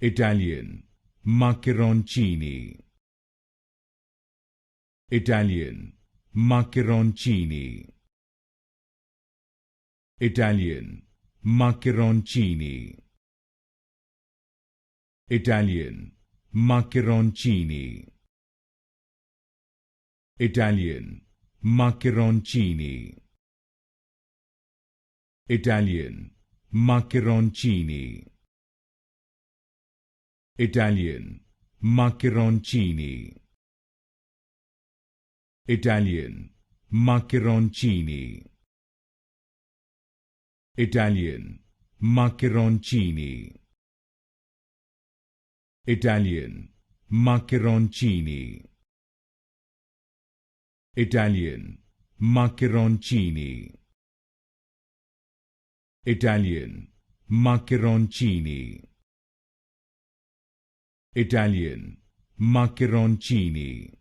Italian, Maccheroncini. Italian, Maccheroncini. Italian, Maccheroncini. Italian, Maccheroncini. Italian, Maccheroncini. Italian, Maccheroncini. Italian, Maccheroncini. Italian, Maccheroncini. Italian, Maccheroncini. Italian, Maccheroncini. Italian, Maccheroncini. Italian, Maccheroncini. Italian, Maccheroncini.